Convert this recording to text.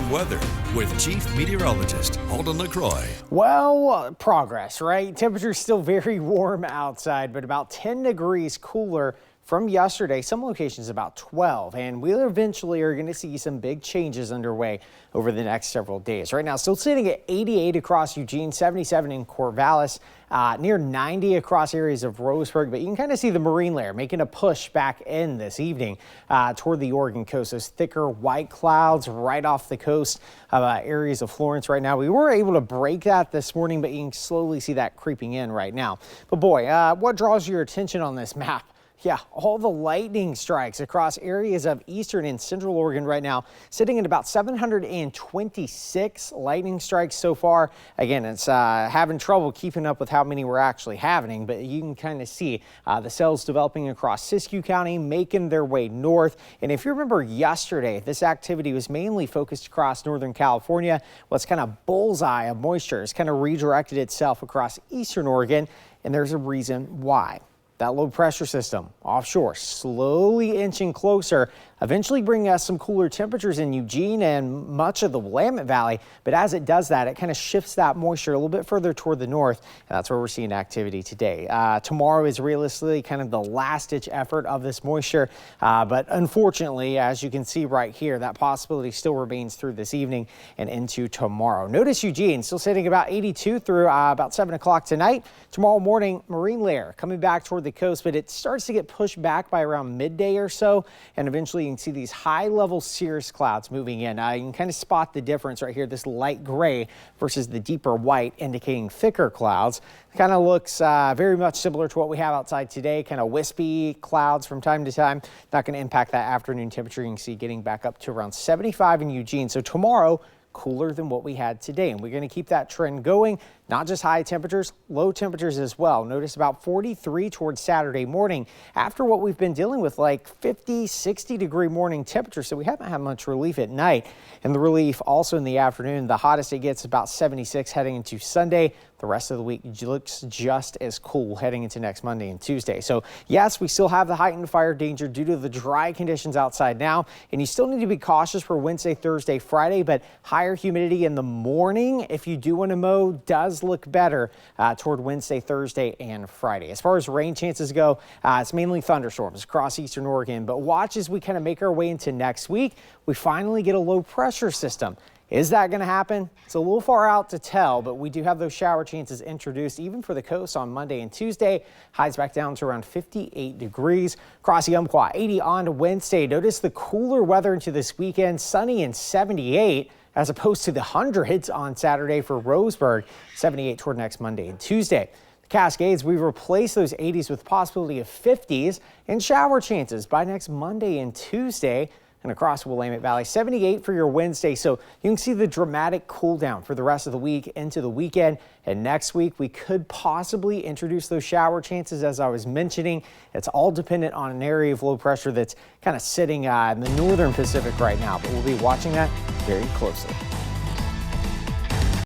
Northern weather with Chief Meteorologist Holden LaCroix. Well, progress, right? Temperatures still very warm outside, but about 10 degrees cooler from yesterday. Some locations about 12, and we eventually are going to see some big changes underway over the next several days. Right now, still sitting at 88 across Eugene, 77 in Corvallis, near 90 across areas of Roseburg, but you can kind of see the marine layer making a push back in this evening toward the Oregon coast. Those thicker white clouds right off the coast of areas of Florence right now. We were able to break that this morning, but you can slowly see that creeping in right now. But boy, what draws your attention on this map? Yeah, all the lightning strikes across areas of eastern and central Oregon right now, sitting at about 726 lightning strikes so far. Again, it's having trouble keeping up with how many we're actually having, but you can kind of see the cells developing across Siskiyou County, making their way north. And if you remember yesterday, this activity was mainly focused across Northern California. Well, it's kind of bullseye of moisture. It's kind of redirected itself across eastern Oregon, and there's a reason why. That low pressure system offshore slowly inching closer, eventually bringing us some cooler temperatures in Eugene and much of the Willamette Valley. But as it does that, it kind of shifts that moisture a little bit further toward the north. And that's where we're seeing activity today. Tomorrow is realistically kind of the last ditch effort of this moisture. But unfortunately, as you can see right here, that possibility still remains through this evening and into tomorrow. Notice Eugene still sitting about 82 through about 7 o'clock tonight. Tomorrow morning, marine layer coming back toward the coast, but it starts to get pushed back by around midday or so, and eventually you can see these high-level cirrus clouds moving in. You can kind of spot the difference right here, this light gray versus the deeper white, indicating thicker clouds. Kind of looks very much similar to what we have outside today, kind of wispy clouds from time to time. Not going to impact that afternoon temperature. You can see getting back up to around 75 in Eugene. So tomorrow, cooler than what we had today, and we're going to keep that trend going. Not just high temperatures, low temperatures as well. Notice about 43 towards Saturday morning after what we've been dealing with, like 50, 60 degree morning temperatures. So we haven't had much relief at night, and the relief also in the afternoon. The hottest it gets about 76 heading into Sunday. The rest of the week looks just as cool heading into next Monday and Tuesday. So yes, we still have the heightened fire danger due to the dry conditions outside now, and you still need to be cautious for Wednesday, Thursday, Friday, but higher humidity in the morning, if you do want to mow, does look better toward Wednesday, Thursday, and Friday. As far as rain chances go, it's mainly thunderstorms across eastern Oregon, but watch as we kind of make our way into next week. We finally get a low pressure system. Is that going to happen? It's a little far out to tell, but we do have those shower chances introduced even for the coast on Monday and Tuesday. Highs back down to around 58 degrees. Across the Umpqua, 80 on to Wednesday. Notice the cooler weather into this weekend, sunny and 78 as opposed to the hundreds on Saturday for Roseburg, 78 toward next Monday and Tuesday. The Cascades, we replace those 80s with possibility of 50s and shower chances by next Monday and Tuesday. And across Willamette Valley, 78 for your Wednesday. So you can see the dramatic cool down for the rest of the week into the weekend. And next week, we could possibly introduce those shower chances, as I was mentioning. It's all dependent on an area of low pressure that's kind of sitting in the northern Pacific right now. But we'll be watching that very closely.